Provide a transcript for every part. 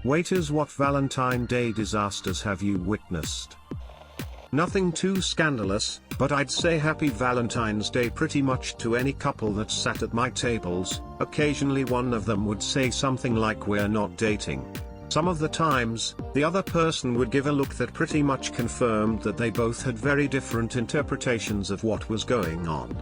Waiters, what Valentine Day disasters have you witnessed? Nothing too scandalous, but I'd say happy Valentine's Day pretty much to any couple that sat at my tables. Occasionally one of them would say something like we're not dating. Some of the times, the other person would give a look that pretty much confirmed that they both had very different interpretations of what was going on.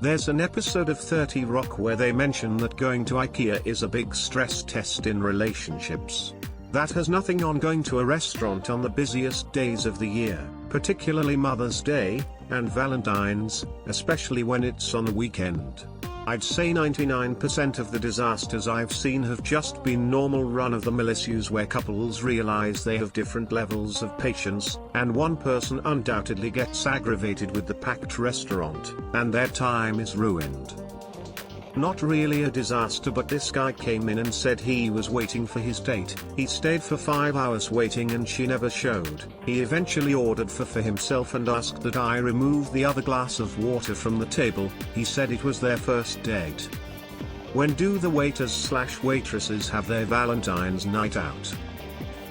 There's an episode of 30 Rock where they mention that going to IKEA is a big stress test in relationships. That has nothing on going to a restaurant on the busiest days of the year, particularly Mother's Day, and Valentine's, especially when it's on the weekend. I'd say 99% of the disasters I've seen have just been normal run-of-the-mill issues where couples realize they have different levels of patience, and one person undoubtedly gets aggravated with the packed restaurant, and their time is ruined. Not really a disaster, but this guy came in and said he was waiting for his date. He stayed for 5 hours waiting and she never showed. He eventually ordered for himself and asked that I remove the other glass of water from the table. He said it was their first date. When do the waiters/waitresses have their Valentine's night out?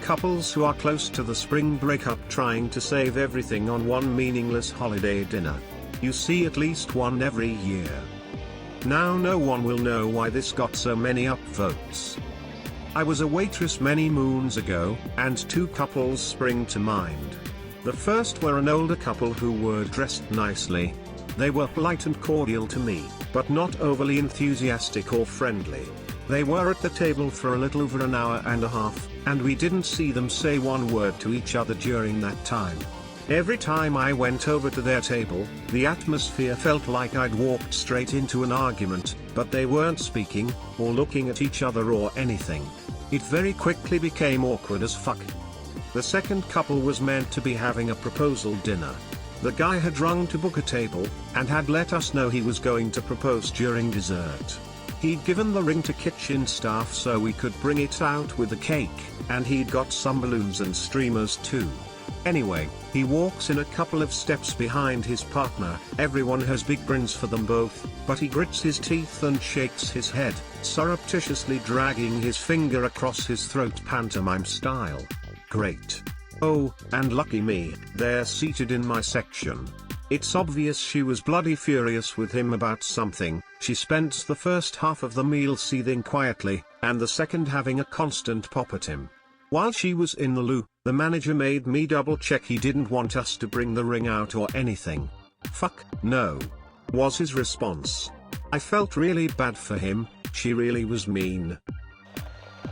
Couples who are close to the spring breakup trying to save everything on one meaningless holiday dinner. You see at least one every year. Now no one will know why this got so many upvotes. I was a waitress many moons ago, and two couples spring to mind. The first were an older couple who were dressed nicely. They were polite and cordial to me, but not overly enthusiastic or friendly. They were at the table for a little over an hour and a half, and we didn't see them say one word to each other during that time. Every time I went over to their table, the atmosphere felt like I'd walked straight into an argument, but they weren't speaking, or looking at each other or anything. It very quickly became awkward as fuck. The second couple was meant to be having a proposal dinner. The guy had rung to book a table, and had let us know he was going to propose during dessert. He'd given the ring to kitchen staff so we could bring it out with the cake, and he'd got some balloons and streamers too. Anyway, he walks in a couple of steps behind his partner. Everyone has big grins for them both, but he grits his teeth and shakes his head, surreptitiously dragging his finger across his throat pantomime style. Great. Oh, and lucky me, they're seated in my section. It's obvious she was bloody furious with him about something. She spends the first half of the meal seething quietly, and the second having a constant pop at him. While she was in the loo, the manager made me double check he didn't want us to bring the ring out or anything. Fuck, no, was his response. I felt really bad for him. She really was mean.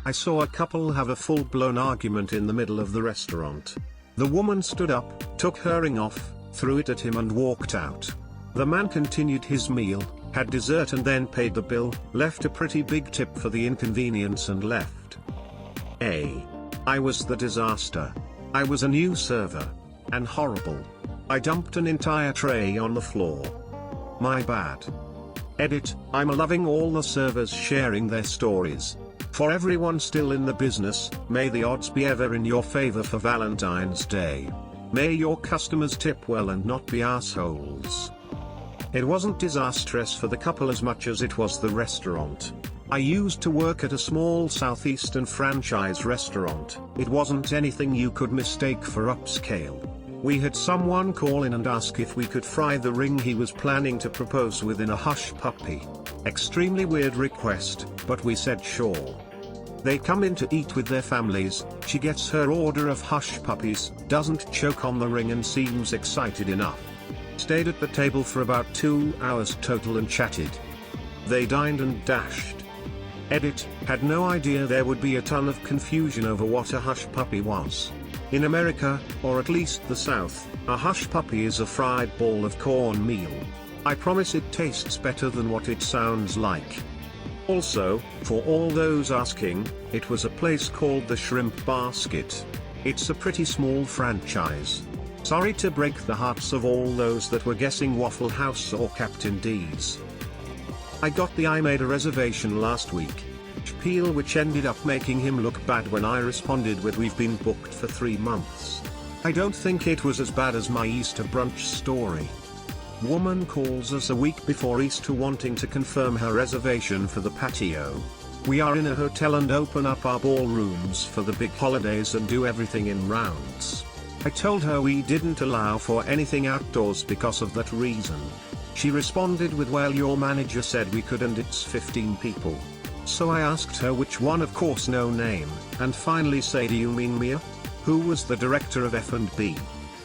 I saw a couple have a full-blown argument in the middle of the restaurant. The woman stood up, took her ring off, threw it at him and walked out. The man continued his meal, had dessert and then paid the bill, left a pretty big tip for the inconvenience and left. I was the disaster. I was a new server. And horrible. I dumped an entire tray on the floor. My bad. Edit, I'm loving all the servers sharing their stories. For everyone still in the business, may the odds be ever in your favor for Valentine's Day. May your customers tip well and not be assholes. It wasn't disastrous for the couple as much as it was the restaurant. I used to work at a small southeastern franchise restaurant. It wasn't anything you could mistake for upscale. We had someone call in and ask if we could fry the ring he was planning to propose with in a hush puppy. Extremely weird request, but we said sure. They come in to eat with their families, she gets her order of hush puppies, doesn't choke on the ring and seems excited enough. Stayed at the table for about 2 hours total and chatted. They dined and dashed. Edit, had no idea there would be a ton of confusion over what a hush puppy was. In America, or at least the South, a hush puppy is a fried ball of cornmeal. I promise it tastes better than what it sounds like. Also, for all those asking, it was a place called the Shrimp Basket. It's a pretty small franchise. Sorry to break the hearts of all those that were guessing Waffle House or Captain D's. I made a reservation last week. Spiel which ended up making him look bad when I responded with we've been booked for 3 months. I don't think it was as bad as my Easter brunch story. Woman calls us a week before Easter wanting to confirm her reservation for the patio. We are in a hotel and open up our ballrooms for the big holidays and do everything in rounds. I told her we didn't allow for anything outdoors because of that reason. She responded with, well, your manager said we could and it's 15 people. So I asked her which one, of course no name, and finally say, do you mean Mia? Who was the director of F&B?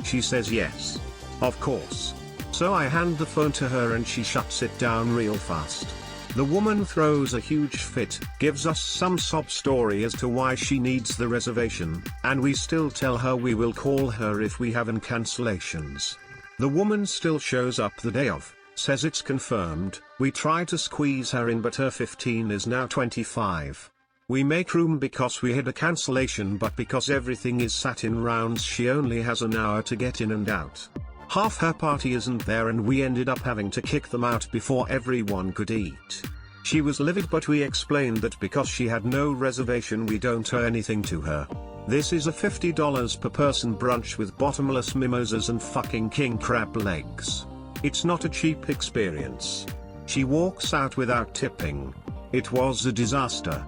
She says yes. Of course. So I hand the phone to her and she shuts it down real fast. The woman throws a huge fit, gives us some sob story as to why she needs the reservation, and we still tell her we will call her if we have any cancellations. The woman still shows up the day of, says it's confirmed. We try to squeeze her in but her 15 is now 25. We make room because we had a cancellation, but because everything is sat in rounds she only has an hour to get in and out. Half her party isn't there and we ended up having to kick them out before everyone could eat. She was livid, but we explained that because she had no reservation we don't owe anything to her. This is a $50 per person brunch with bottomless mimosas and fucking king crab legs. It's not a cheap experience. She walks out without tipping. It was a disaster.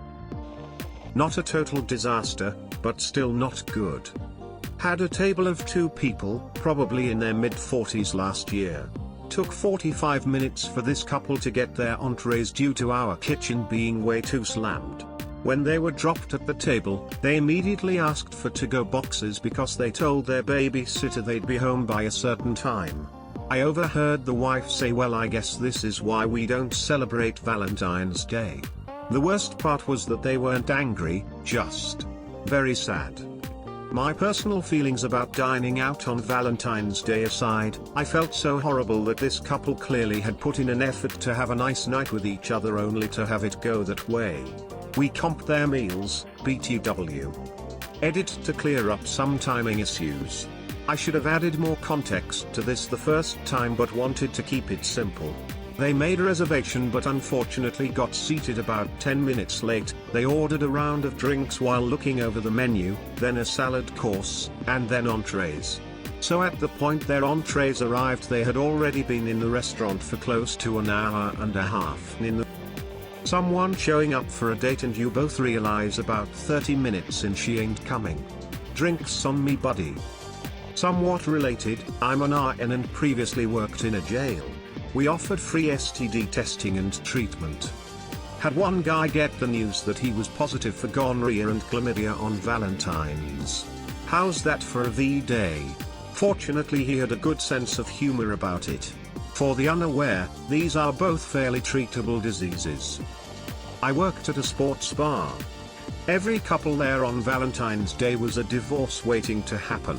Not a total disaster, but still not good. Had a table of 2 people, probably in their mid-40s last year. Took 45 minutes for this couple to get their entrees due to our kitchen being way too slammed. When they were dropped at the table, they immediately asked for to-go boxes because they told their babysitter they'd be home by a certain time. I overheard the wife say, well, I guess this is why we don't celebrate Valentine's Day. The worst part was that they weren't angry, just very sad. My personal feelings about dining out on Valentine's Day aside, I felt so horrible that this couple clearly had put in an effort to have a nice night with each other only to have it go that way. We comped their meals, BTW. Edit to clear up some timing issues. I should have added more context to this the first time but wanted to keep it simple. They made a reservation but unfortunately got seated about 10 minutes late. They ordered a round of drinks while looking over the menu, then a salad course, and then entrees. So at the point their entrees arrived they had already been in the restaurant for close to an hour and a half. Someone showing up for a date and you both realize about 30 minutes in she ain't coming. Drinks on me, buddy. Somewhat related, I'm an RN and previously worked in a jail. We offered free STD testing and treatment. Had one guy get the news that he was positive for gonorrhea and chlamydia on Valentine's. How's that for a V-Day? Fortunately he had a good sense of humor about it. For the unaware, these are both fairly treatable diseases. I worked at a sports bar. Every couple there on Valentine's Day was a divorce waiting to happen.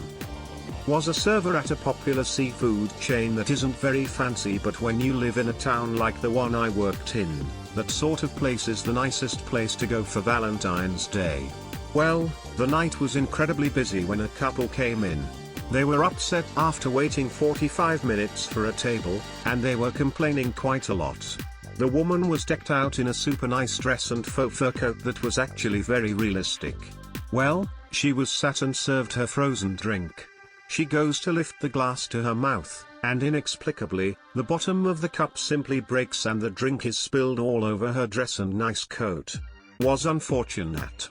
Was a server at a popular seafood chain that isn't very fancy, but when you live in a town like the one I worked in, that sort of place is the nicest place to go for Valentine's Day. Well, the night was incredibly busy when a couple came in. They were upset after waiting 45 minutes for a table, and they were complaining quite a lot. The woman was decked out in a super nice dress and faux fur coat that was actually very realistic. Well, she was sat and served her frozen drink. She goes to lift the glass to her mouth, and inexplicably, the bottom of the cup simply breaks and the drink is spilled all over her dress and nice coat. Was unfortunate.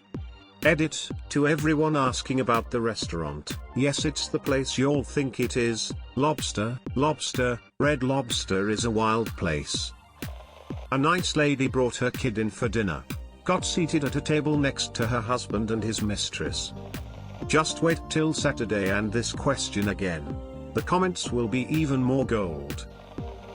Edit, to everyone asking about the restaurant, yes, it's the place y'all think it is. Lobster, Red Lobster is a wild place. A nice lady brought her kid in for dinner. Got seated at a table next to her husband and his mistress. Just wait till Saturday and this question again. The comments will be even more gold.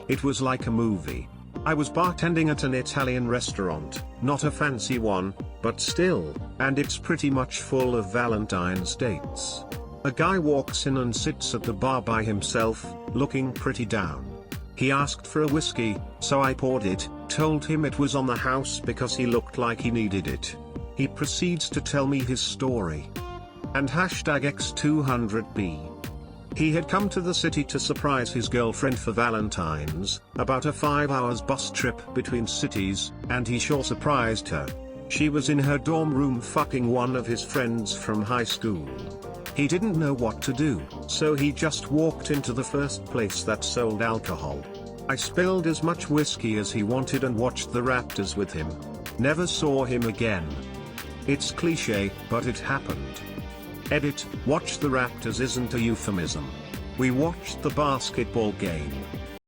It was like a movie. I was bartending at an Italian restaurant, not a fancy one, but still, and it's pretty much full of Valentine's dates. A guy walks in and sits at the bar by himself, looking pretty down. He asked for a whiskey, so I poured it, told him it was on the house because he looked like he needed it. He proceeds to tell me his story. And #X200B. He had come to the city to surprise his girlfriend for Valentine's, about a 5 hour bus trip between cities, and he sure surprised her. She was in her dorm room fucking one of his friends from high school. He didn't know what to do, so he just walked into the first place that sold alcohol. I spilled as much whiskey as he wanted and watched the Raptors with him. Never saw him again. It's cliché, but it happened. Edit, watch the Raptors isn't a euphemism. We watched the basketball game.